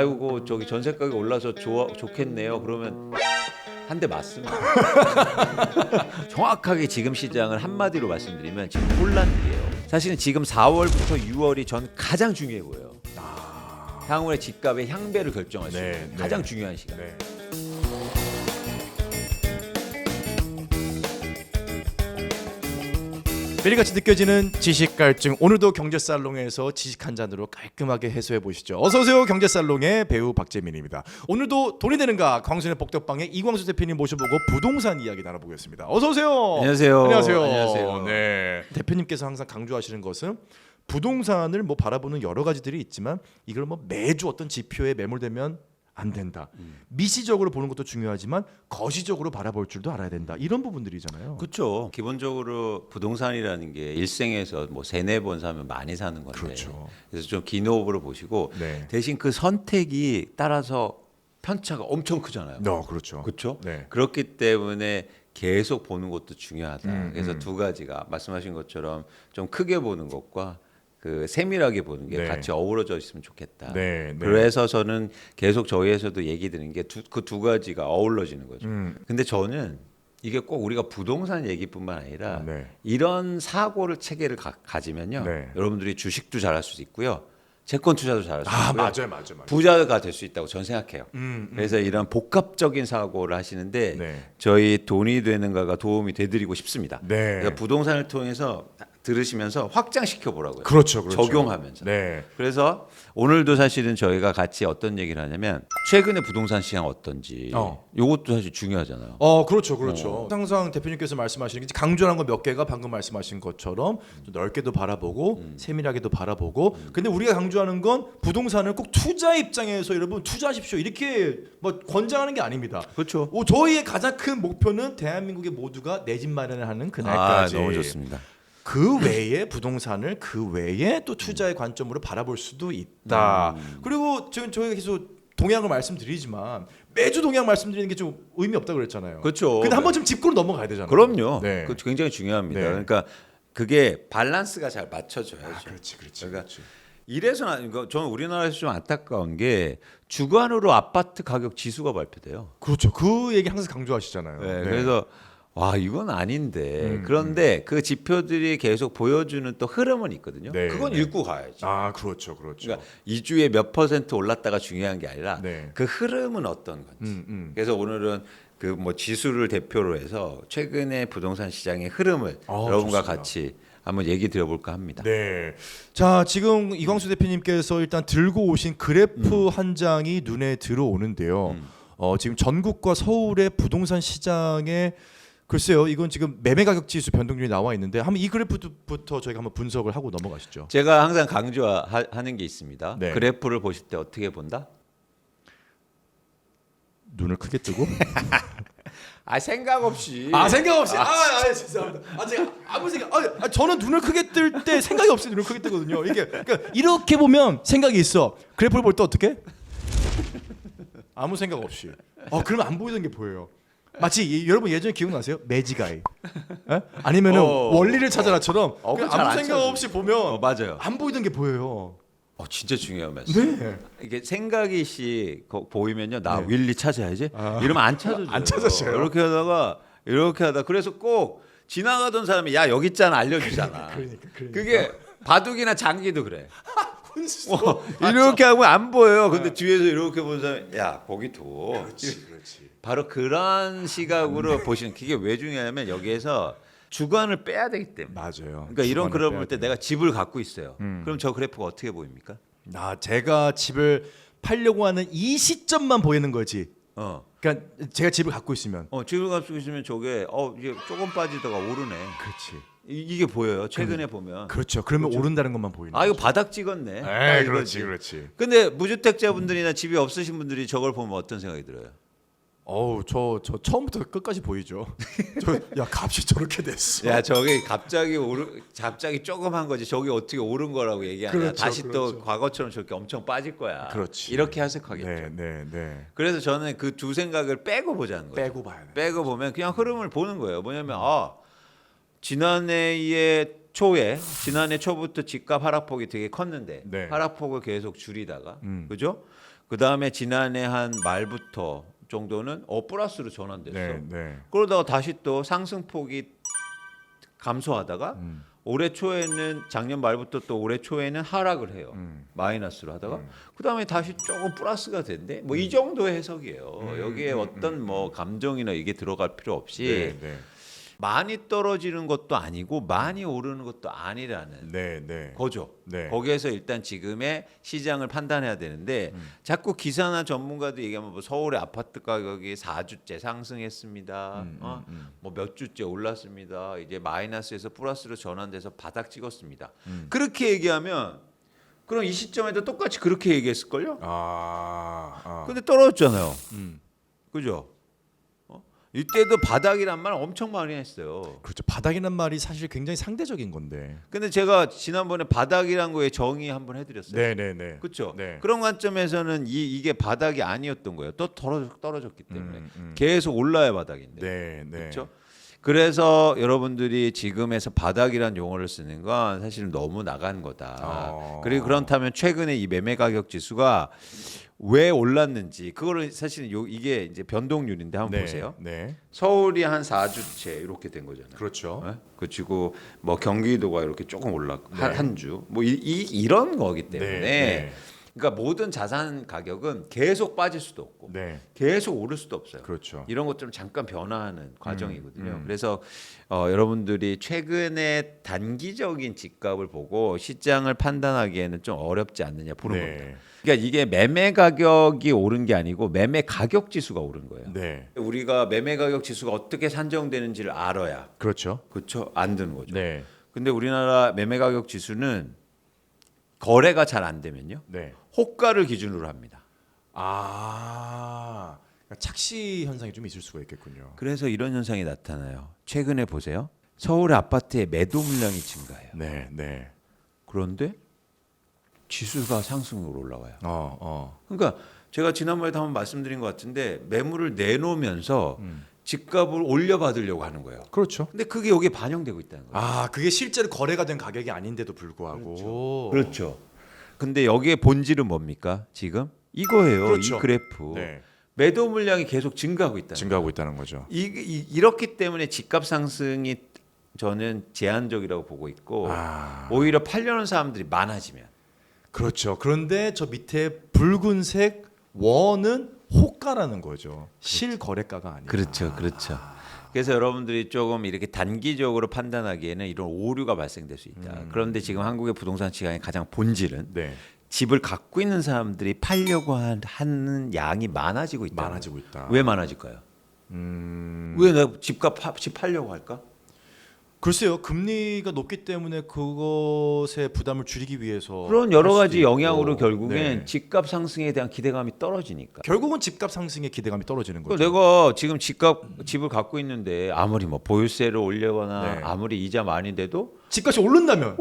아이고 저기 전세 가격이 올라서 좋겠네요. 그러면 한 대 맞습니다. 정확하게 지금 시장을 한마디로 말씀드리면 지금 혼란기예요. 사실은 지금 4월부터 6월이 전 가장 중요해 보여요. 향후의 집값의 향배를 결정할 수 있는 가장 중요한 시간. 네. 매일같이 느껴지는 지식 갈증. 오늘도 경제살롱에서 지식 한 잔으로 깔끔하게 해소해 보시죠. 어서 오세요. 경제살롱의 배우 박재민입니다. 오늘도 돈이 되는가 광순의 복덕방에 이광수 대표님 모셔보고 부동산 이야기 나눠보겠습니다. 어서 오세요. 안녕하세요. 안녕하세요. 안녕하세요. 네. 대표님께서 항상 강조하시는 것은 부동산을 뭐 바라보는 여러 가지들이 있지만 이걸 뭐 매주 어떤 지표에 매몰되면 안 된다. 미시적으로 보는 것도 중요하지만 거시적으로 바라볼 줄도 알아야 된다. 이런 부분들이잖아요. 그렇죠. 기본적으로 부동산이라는 게 일생에서 뭐 3-4번 사면 많이 사는 건데. 그렇죠. 그래서 좀 긴 호흡으로 보시고 네. 대신 그 선택이 따라서 편차가 엄청 크잖아요. 그렇죠. 그렇죠? 네. 그렇기 때문에 계속 보는 것도 중요하다. 그래서 음. 두 가지가 말씀하신 것처럼 좀 크게 보는 것과 그 세밀하게 보는 게 네. 같이 어우러져 있으면 좋겠다. 네, 네. 그래서 저는 계속 저희 에서도 얘기 드리는 게 그 두 가지가 어우러지는 거죠. 근데 저는 이게 꼭 우리가 부동산 얘기뿐만 아니라 네. 이런 사고를 체계를 가지면요. 네. 여러분들이 주식도 잘할 수 있고요. 채권 투자도 잘할 수 있고요. 맞아요. 부자가 될 수 있다고 저는 생각해요. 그래서 이런 복합적인 사고를 하시는데 네. 저희 돈이 되는가가 도움이 되드리고 싶습니다. 네. 그래서 부동산을 통해서 들으시면서 확장시켜 보라고요. 그렇죠. 적용하면서. 네. 그래서 오늘도 사실은 저희가 같이 어떤 얘기를 하냐면 최근에 부동산 시장 어떤지 이것도 사실 중요하잖아요. 그렇죠. 항상 대표님께서 말씀하시는 게 강조한 거 몇 개가 방금 말씀하신 것처럼 좀 넓게도 바라보고 세밀하게도 바라보고. 근데 우리가 강조하는 건 부동산을 꼭 투자 입장에서 여러분 투자하십시오 이렇게 뭐 권장하는 게 아닙니다. 그렇죠. 저희의 가장 큰 목표는 대한민국의 모두가 내 집 마련을 하는 그날까지. 너무 좋습니다. 그 외에 부동산을 그 외에 또 투자의 관점으로 바라볼 수도 있다. 그리고 지금 저희가 계속 동향을 말씀드리지만 매주 동향 말씀드리는 게 좀 의미 없다고 그랬잖아요. 그렇죠. 근데 한 번쯤 짚고 넘어가야 되잖아요. 그럼요. 네. 그거 굉장히 중요합니다. 네. 그러니까 그게 밸런스가 잘 맞춰져야죠. 그렇지. 그러니까 이래서는 저는 우리나라에서 좀 안타까운 게 주간으로 아파트 가격 지수가 발표돼요. 그렇죠. 그 얘기 항상 강조하시잖아요. 네. 그래서 와 이건 아닌데 그런데 그 지표들이 계속 보여주는 또 흐름은 있거든요. 네, 그건 네. 읽고 가야지. 그렇죠. 그러니까 2주에 몇 퍼센트 올랐다가 중요한 게 아니라 네. 그 흐름은 어떤 건지. 그래서 오늘은 그 뭐 지수를 대표로 해서 최근의 부동산 시장의 흐름을 여러분과 좋습니다. 같이 한번 얘기 드려볼까 합니다. 네. 자, 지금 이광수 대표님께서 일단 들고 오신 그래프 한 장이 눈에 들어오는데요. 지금 전국과 서울의 부동산 시장에 글쎄요, 이건 지금 매매 가격 지수 변동률이 나와 있는데 한번 이 그래프부터 저희가 한번 분석을 하고 넘어가시죠. 제가 항상 강조하는 게 있습니다. 네. 그래프를 보실 때 어떻게 본다? 눈을 크게 뜨고 생각 없이. 생각 없이 죄송합니다. 제가 아무 생각 저는 눈을 크게 뜰 때 생각이 없이 눈을 크게 뜨거든요. 이게 그러니까 이렇게 보면 생각이 있어. 그래프를 볼 때 어떻게? 아무 생각 없이. 그러면 안 보이던 게 보여요. 마치 여러분 예전에 기억나세요? 매지가이. 아니면은 원리를 찾아라처럼 그건 아무 안 생각 찾아요. 없이 보면 맞아요. 안 보이던 게 보여요. 진짜 중요한 말씀. 네. 이게 생각이시 보이면요, 나 윌리 찾아야지. 이러면 안 찾아줘요. 안 찾아줘요. 이렇게 하다 그래서 꼭 지나가던 사람이 야 여기 있잖아 알려주잖아. 그러니까. 그게 바둑이나 장기도 그래. 혼수. 이렇게 하면 안 보여요. 근데 뒤에서 이렇게 보는 사람이 야 거기 둬. 그렇지. 바로 그런 시각으로 보시는 그게 왜 중요하냐면 여기에서 주관을 빼야 되기 때문에. 맞아요. 그러니까 이런 주관을 그래프 빼야 볼 때 돼요. 내가 집을 갖고 있어요. 그럼 저 그래프가 어떻게 보입니까? 제가 집을 팔려고 하는 이 시점만 보이는 거지. 그러니까 제가 집을 갖고 있으면. 집을 갖고 있으면 저게 이게 조금 빠지다가 오르네. 그렇지. 이게 보여요. 최근에 보면. 그렇죠. 그러면 오른다는 것만 보이는. 이거 바닥 찍었네. 딱 에이, 이거지. 그렇지. 근데 무주택자분들이나 집이 없으신 분들이 저걸 보면 어떤 생각이 들어요? 저 처음부터 끝까지 보이죠. 야 값이 저렇게 됐어. 야 저게 갑자기 조금 한 거지. 저게 어떻게 오른 거라고 얘기하냐. 그렇죠, 다시 그렇죠. 또 과거처럼 저렇게 엄청 빠질 거야. 그렇지. 이렇게 해석하겠죠. 네. 그래서 저는 그 두 생각을 빼고 보자는 거예요. 빼고 봐야 돼. 빼고 보면 그냥 흐름을 보는 거예요. 뭐냐면 지난해 초부터 집값 하락폭이 되게 컸는데 네. 하락폭을 계속 줄이다가 그죠? 그 다음에 지난해 한 말부터 정도는 플러스로 전환됐어. 네. 그러다가 다시 또 상승폭이 감소하다가 올해 초에는 작년 말부터 또 올해 초에는 하락을 해요. 마이너스로 하다가 그 다음에 다시 조금 플러스가 된대. 뭐 이 정도의 해석이에요. 여기에 어떤 뭐 감정이나 이게 들어갈 필요 없이 네. 많이 떨어지는 것도 아니고 많이 오르는 것도 아니라는 네. 거죠. 네. 거기에서 일단 지금의 시장을 판단해야 되는데 자꾸 기사나 전문가들 얘기하면 뭐 서울의 아파트 가격이 4주째 상승했습니다. 뭐 몇 주째 올랐습니다. 이제 마이너스에서 플러스로 전환돼서 바닥 찍었습니다. 그렇게 얘기하면 그럼 이 시점에도 똑같이 그렇게 얘기했을걸요? 근데 떨어졌잖아요. 그죠? 이때도 바닥이란 말 엄청 많이 했어요. 그렇죠. 바닥이란 말이 사실 굉장히 상대적인 건데. 근데 제가 지난번에 바닥이란 거에 정의 한번 해드렸어요. 네. 그렇죠. 네. 그런 관점에서는 이게 바닥이 아니었던 거예요. 또 떨어졌기 때문에 음. 계속 올라야 바닥인데. 네. 그렇죠. 그래서 여러분들이 지금에서 바닥이란 용어를 쓰는 건 사실 너무 나간 거다. 그리고 그렇다면 최근에 이 매매 가격 지수가 왜 올랐는지 그거를 사실은 이게 이제 변동률인데 한번 보세요. 네. 서울이 한 4주째 이렇게 된 거잖아요. 그렇죠. 네? 그리고 뭐 경기도가 이렇게 조금 올랐고 네. 한 주 뭐 이런 거기 때문에 네. 그러니까 모든 자산 가격은 계속 빠질 수도 없고 네. 계속 오를 수도 없어요. 그렇죠. 이런 것들은 잠깐 변화하는 과정이거든요. 그래서 여러분들이 최근에 단기적인 집값을 보고 시장을 판단하기에는 좀 어렵지 않느냐 보는 겁니다. 그러니까 이게 매매 가격이 오른 게 아니고 매매 가격 지수가 오른 거예요. 네. 우리가 매매 가격 지수가 어떻게 산정되는지를 알아야 그렇죠. 그렇죠? 안 되는 거죠. 네. 근데 우리나라 매매 가격 지수는 거래가 잘 안 되면요. 네. 호가를 기준으로 합니다. 그러니까 착시 현상이 좀 있을 수가 있겠군요. 그래서 이런 현상이 나타나요. 최근에 보세요. 서울의 아파트의 매도 물량이 증가해요. 네. 그런데 지수가 상승으로 올라와요. 어. 그러니까 제가 지난번에도 한번 말씀드린 것 같은데 매물을 내놓으면서 집값을 올려받으려고 하는 거예요. 그렇죠. 근데 그게 여기에 반영되고 있다는 거예요. 그게 실제로 거래가 된 가격이 아닌데도 불구하고. 그렇죠. 근데 여기에 본질은 뭡니까? 지금 이거예요. 그렇죠. 이 그래프. 네. 매도 물량이 계속 증가하고 있다는 증가하고 있다는 거죠. 이렇기 때문에 집값 상승이 저는 제한적이라고 보고 있고 오히려 팔려는 사람들이 많아지면 그렇죠. 그런데 저 밑에 붉은색 원은 호가라는 거죠. 실거래가가 아니라. 그렇죠. 그래서 여러분들이 조금 이렇게 단기적으로 판단하기에는 이런 오류가 발생될 수 있다. 그런데 지금 한국의 부동산 시장의 가장 본질은 네. 집을 갖고 있는 사람들이 팔려고 하는 양이 많아지고 있다. 많아지고 있다. 왜 많아질까요? 왜 내가 집 팔려고 할까? 글쎄요. 금리가 높기 때문에 그것의 부담을 줄이기 위해서 그런 여러 할 가지 수도 영향으로 있고. 결국엔 네. 집값 상승에 대한 기대감이 떨어지니까. 결국은 집값 상승의 기대감이 떨어지는 거죠. 내가 지금 집을 갖고 있는데 아무리 뭐 보유세를 올리거나 네. 아무리 이자 많이 내도 집값이 오른다면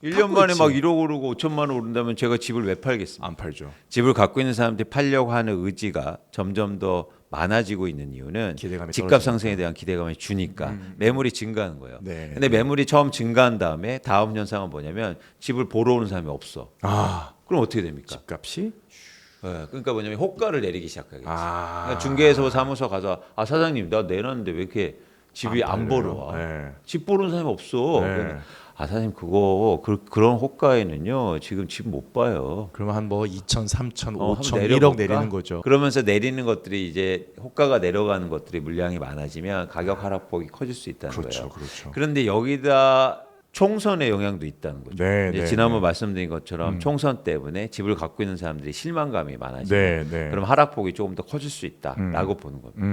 1년 만에 있지. 막 1억 오르고 5천만 원 오른다면 제가 집을 왜 팔겠습니까? 안 팔죠. 집을 갖고 있는 사람들이 팔려고 하는 의지가 점점 더 많아지고 있는 이유는 기대감이 집값 떨어지니까. 상승에 대한 기대감을 주니까 매물이 증가하는 거예요. 네. 근데 매물이 처음 증가한 다음에 다음 현상은 뭐냐면 집을 보러 오는 사람이 없어. 그럼 어떻게 됩니까? 집값이 네, 그러니까 뭐냐면 호가를 내리기 시작하겠지. 아. 그러니까 중개소 사무소 가서 사장님 나 내놨는데 왜 이렇게 집이 안 보러 와? 네. 집 보러 오는 사람이 없어. 네. 그러면 사장님 그거 그런 호가에는요 지금 집 못 봐요. 그러면 한 뭐 2천, 3천, 한번 5천, 1억 내려볼까? 내리는 거죠. 그러면서 내리는 것들이 이제 호가가 내려가는 것들이 물량이 많아지면 가격 하락폭이 커질 수 있다는 그렇죠. 거예요. 그렇죠. 그런데 여기다 총선의 영향도 있다는 거죠. 네, 이제 네, 지난번 네. 말씀드린 것처럼 총선 때문에 집을 갖고 있는 사람들이 실망감이 많아지고 네. 그럼 하락폭이 조금 더 커질 수 있다라고 보는 겁니다.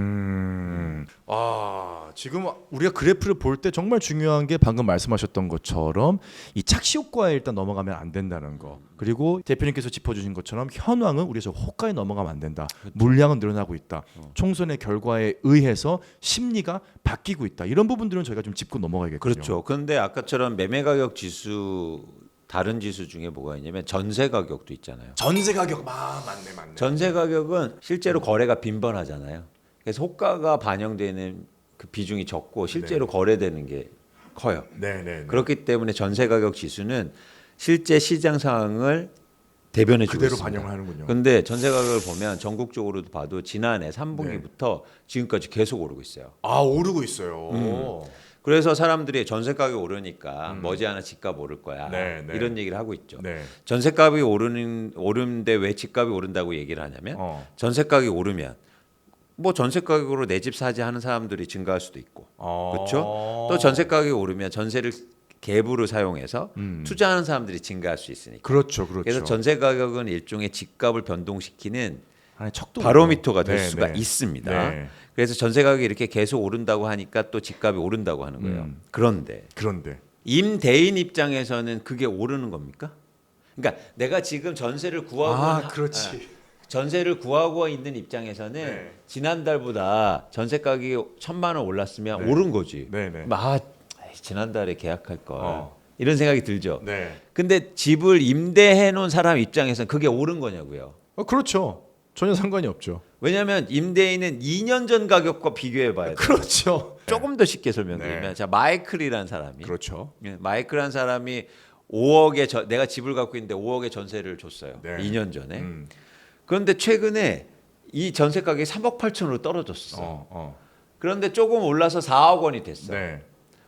지금 우리가 그래프를 볼 때 정말 중요한 게 방금 말씀하셨던 것처럼 이 착시 효과에 일단 넘어가면 안 된다는 거. 그리고 대표님께서 짚어주신 것처럼 현황은 우리가 호가에 넘어가면 안 된다. 물량은 늘어나고 있다. 총선의 결과에 의해서 심리가 바뀌고 있다. 이런 부분들은 저희가 좀 짚고 넘어가야겠죠. 그렇죠. 그런데 아까처럼 매매 가격 지수 다른 지수 중에 뭐가 있냐면 전세 가격도 있잖아요. 전세 가격 맞네. 전세 가격은 실제로 거래가 빈번하잖아요. 그래서 호가가 반영되는 그 비중이 적고 실제로 거래되는 게 커요. 네. 그렇기 때문에 전세 가격 지수는 실제 시장 상황을 대변해 주고 그대로 있습니다. 반영을 하는군요. 근데 전세 가격을 보면 전국적으로도 봐도 지난해 3분기부터 지금까지 계속 오르고 있어요. 아 오르고 있어요. 그래서 사람들이 전세 가격이 오르니까 머지않아 집값 오를 거야. 네, 네. 이런 얘기를 하고 있죠. 네. 전세값이 오르는데 왜 집값이 오른다고 얘기를 하냐면 전세 가격이 오르면 뭐 전세 가격으로 내 집 사지 하는 사람들이 증가할 수도 있고, 그렇죠? 또 전세 가격이 오르면 전세를 갭으로 사용해서 투자하는 사람들이 증가할 수 있으니까. 그렇죠, 그렇죠. 그래서 전세 가격은 일종의 집값을 변동시키는 하나의 척도 바로미터가 될 네, 수가 네. 있습니다. 네. 그래서 전세 가격이 이렇게 계속 오른다고 하니까 또 집값이 오른다고 하는 거예요. 그런데 임대인 입장에서는 그게 오르는 겁니까? 그러니까 내가 지금 전세를 구하고 그렇지. 전세를 구하고 있는 입장에서는 네. 지난달보다 전세 가격이 1,000만 원 올랐으면 네. 오른 거지. 네, 네. 지난달에 계약할 걸. 이런 생각이 들죠. 네. 근데 집을 임대해 놓은 사람 입장에서는 그게 옳은 거냐고요. 그렇죠. 전혀 상관이 없죠. 왜냐하면 임대인은 2년 전 가격과 비교해 봐야 돼요. 그렇죠. 조금 더 쉽게 설명드리면 네. 자 마이클이라는 사람이 그렇죠. 마이클이라는 사람이 5억에 내가 집을 갖고 있는데 5억의 전세를 줬어요. 네. 2년 전에. 그런데 최근에 이 전세 가격이 3억 8천으로 떨어졌어. 그런데 조금 올라서 4억 원이 됐어. 네.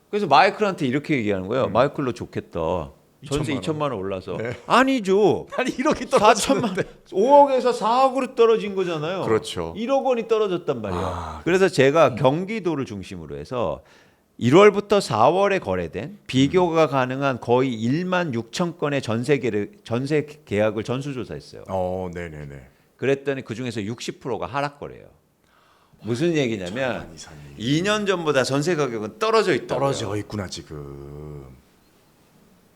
그래서 마이클한테 이렇게 얘기하는 거예요. 마이클로 좋겠다. 전세 2천만 원 올라서. 아니죠. 아니 1억이 4천만 5억에서 4억으로 떨어진 거잖아요. 그렇죠. 1억 원이 떨어졌단 말이에요. 그래서 제가 경기도를 중심으로 해서 1월부터 4월에 거래된 비교가 가능한 거의 1만 6천 건의 전세 계약을 전수조사했어요. 네, 네, 네. 그랬더니 그 중에서 60%가 하락 거래요. 무슨 얘기냐면 이상이. 2년 전보다 전세 가격은 떨어져 있다. 떨어져 있구나 지금.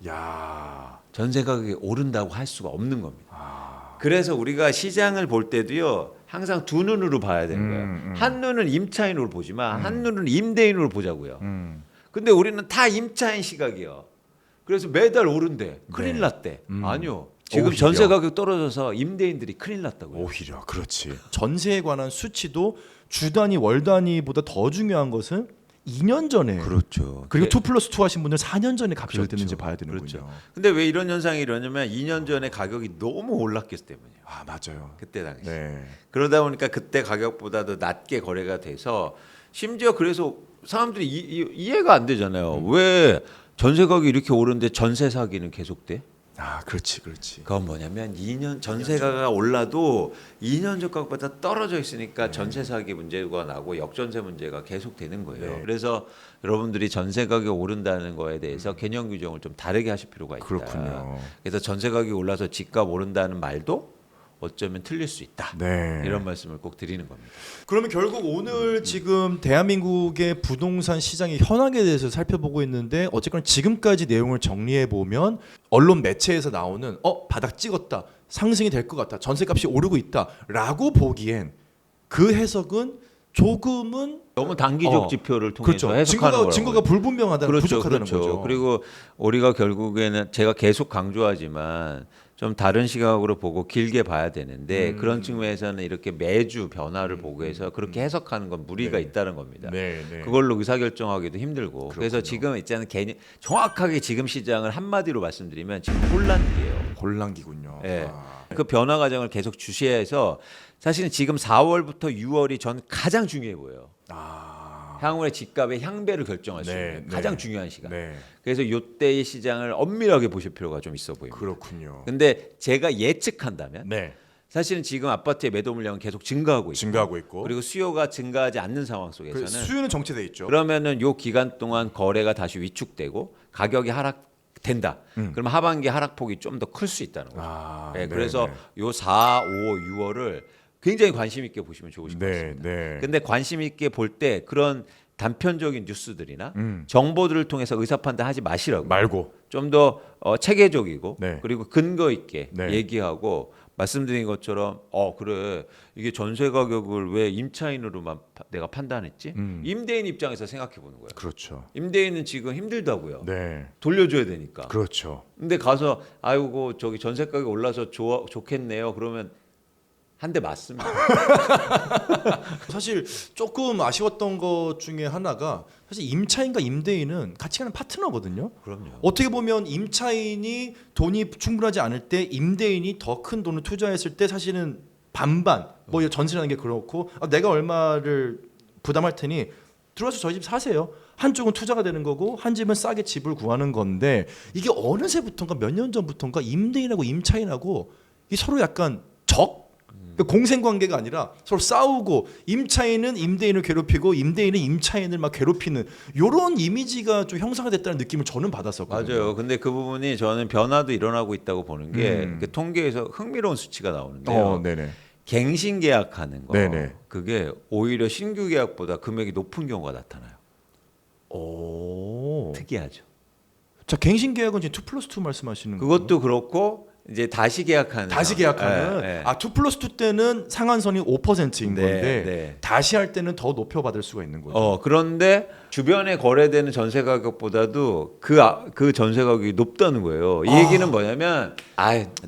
야. 전세 가격이 오른다고 할 수가 없는 겁니다. 그래서 우리가 시장을 볼 때도요. 항상 두 눈으로 봐야 되는 거예요. 한 눈은 임차인으로 보지만 한 눈은 임대인으로 보자고요. 근데 우리는 다 임차인 시각이요. 그래서 매달 오른대. 큰일 났대. 아니요. 지금 오히려. 전세 가격 떨어져서 임대인들이 큰일 났다고요. 오히려 그렇지. 전세에 관한 수치도 주 단위 월 단위보다 더 중요한 것은 2년 전에 그렇죠. 그리고 2+2 하신 분들 4년 전에 값이 어땠는지 봐야 되는군요. 그렇죠. 근데 왜 이런 현상이 일어나냐면 2년 전에 가격이 너무 올랐기 때문이에요. 맞아요. 그때 당시. 네. 그러다 보니까 그때 가격보다도 낮게 거래가 돼서 심지어 그래서 사람들이 이해가 안 되잖아요. 왜 전세 가격이 이렇게 오르는데 전세 사기는 계속돼? 그렇지, 그렇지. 그건 뭐냐면 2년 전세가가 올라도 2년 전 가격보다 떨어져 있으니까 전세 사기 문제가 나고 역전세 문제가 계속 되는 거예요. 네. 그래서 여러분들이 전세 가격이 오른다는 거에 대해서 개념 규정을 좀 다르게 하실 필요가 있다. 그렇군요. 그래서 전세 가격이 올라서 집값 오른다는 말도 어쩌면 틀릴 수 있다. 네. 이런 말씀을 꼭 드리는 겁니다. 그러면 결국 오늘 지금 대한민국의 부동산 시장의 현황에 대해서 살펴보고 있는데 어쨌거나 지금까지 내용을 정리해 보면 언론 매체에서 나오는 바닥 찍었다, 상승이 될 것 같다, 전세값이 오르고 있다라고 보기엔 그 해석은 조금은 너무 단기적 지표를 통해서 그렇죠. 해석하는 거라고. 증거가 불분명하다, 그렇죠, 부족하다는 그렇죠. 거죠. 그리고 우리가 결국에는 제가 계속 강조하지만 좀 다른 시각으로 보고 길게 봐야 되는데 그런 측면에서는 이렇게 매주 변화를 보고 해서 그렇게 해석하는 건 무리가 있다는 겁니다. 네, 네. 그걸로 의사결정하기도 힘들고 그래서 지금 있잖아요. 정확하게 지금 시장을 한마디로 말씀드리면 지금 혼란기예요. 혼란기군요. 예. 그 변화 과정을 계속 주시해서 사실은 지금 4월부터 6월이 전 가장 중요해 보여요. 향후의 집값의 향배를 결정할 수 있는 가장 중요한 시간. 네. 그래서 이때의 시장을 엄밀하게 보실 필요가 좀 있어 보입니다. 그렇군요. 근데 제가 예측한다면 네. 사실은 지금 아파트의 매도 물량은 계속 증가하고 있고 증가하고 있고 그리고 수요가 증가하지 않는 상황 그 속에서는 수요는 정체돼 있죠. 그러면은 요 기간 동안 거래가 다시 위축되고 가격이 하락된다. 그러면 하반기 하락폭이 좀 더 클 수 있다는 거죠. 네, 그래서 요 4, 5, 6월을 굉장히 관심 있게 보시면 좋으실 것 같습니다. 네. 근데 관심 있게 볼 때 그런 단편적인 뉴스들이나 정보들을 통해서 의사 판단하지 마시라고. 말고 좀 더 체계적이고 네. 그리고 근거 있게 네. 얘기하고 말씀드린 것처럼 그래 이게 전세 가격을 왜 임차인으로만 내가 판단했지? 임대인 입장에서 생각해 보는 거예요. 그렇죠. 임대인은 지금 힘들다고요. 네. 돌려줘야 되니까. 그렇죠. 근데 가서 아이고 저기 전세 가격이 올라서 좋겠네요. 그러면 한 대 맞습니다. 사실 조금 아쉬웠던 것 중에 하나가 사실 임차인과 임대인은 같이 가는 파트너거든요. 그럼요. 어떻게 보면 임차인이 돈이 충분하지 않을 때 임대인이 더 큰 돈을 투자했을 때 사실은 반반 뭐 전세라는 게 그렇고 내가 얼마를 부담할 테니 들어와서 저희 집 사세요. 한쪽은 투자가 되는 거고 한 집은 싸게 집을 구하는 건데 이게 어느새부턴가 몇 년 전부턴가 임대인하고 임차인하고 이 서로 약간 공생 관계가 아니라 서로 싸우고 임차인은 임대인을 괴롭히고 임대인은 임차인을 막 괴롭히는 이런 이미지가 좀 형성이 됐다는 느낌을 저는 받았었거든요. 맞아요. 근데 그 부분이 저는 변화도 일어나고 있다고 보는 게 그 통계에서 흥미로운 수치가 나오는데요. 네네. 갱신 계약하는 거 네네. 그게 오히려 신규 계약보다 금액이 높은 경우가 나타나요. 오. 특이하죠. 자, 갱신 계약은 지금 2+2 말씀하시는 그것도 그렇고 이제 다시 계약하는 다시 상황. 계약하는 예, 예. 2+2 때는 상한선이 5%인 네, 건데 네. 다시 할 때는 더 높여받을 수가 있는 거죠. 그런데 주변에 거래되는 전세 가격보다도 그 전세 가격이 높다는 거예요. 이 얘기는 뭐냐면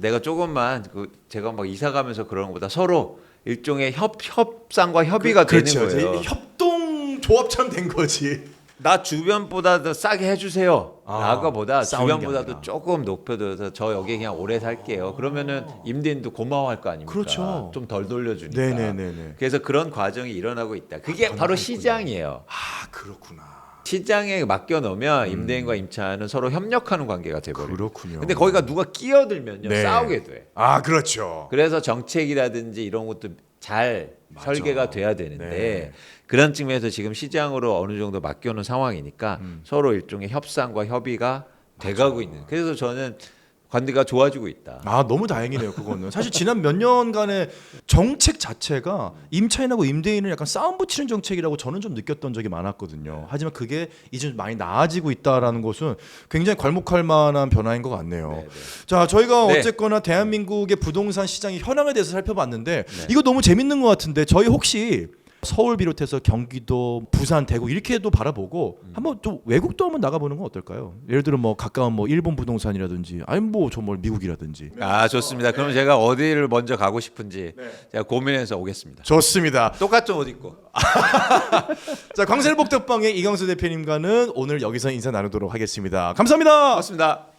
내가 조금만 제가 막 이사 가면서 그러는 것보다 서로 일종의 협상과 협의가 되는 거예요. 협동 조합처럼 된 거지. 나 주변보다 더 싸게 해주세요. 나거보다 싸우는 게 주변보다도 아니라. 조금 높여줘서 저 여기 그냥 오래 살게요. 그러면은 임대인도 고마워할 거 아닙니까? 그렇죠. 좀 덜 돌려주니까. 네네네네. 그래서 그런 과정이 일어나고 있다. 그게 바로 시장이에요. 그렇구나. 시장에 맡겨 놓으면 임대인과 임차인은 서로 협력하는 관계가 돼버려요. 그렇군요. 근데 거기가 누가 끼어들면요 네. 싸우게 돼. 그렇죠. 그래서 정책이라든지 이런 것도 잘 맞아. 설계가 돼야 되는데 네. 그런 측면에서 지금 시장으로 어느 정도 맡겨놓은 상황이니까 서로 일종의 협상과 협의가 돼가고 있는. 그래서 저는 관계가 좋아지고 있다. 너무 다행이네요. 그거는 사실 지난 몇 년간의 정책 자체가 임차인하고 임대인을 약간 싸움 붙이는 정책이라고 저는 좀 느꼈던 적이 많았거든요. 하지만 그게 이제 좀 많이 나아지고 있다라는 것은 굉장히 괄목할 만한 변화인 것 같네요. 네, 네. 자, 저희가 네. 어쨌거나 대한민국의 부동산 시장의 현황에 대해서 살펴봤는데 이거 너무 재밌는 것 같은데 저희 혹시 서울 비롯해서 경기도, 부산, 대구 이렇게도 바라보고 한번 좀 외국도 한번 나가보는 건 어떨까요? 예를 들어 뭐 가까운 뭐 일본 부동산이라든지 아니 뭐 정말 미국이라든지. 좋습니다. 그럼 제가 어디를 먼저 가고 싶은지 제가 고민해서 오겠습니다. 좋습니다. 똑같은 옷 입고. 자, 광셀복덕방의 이광수 대표님과는 오늘 여기서 인사 나누도록 하겠습니다. 감사합니다. 고맙습니다.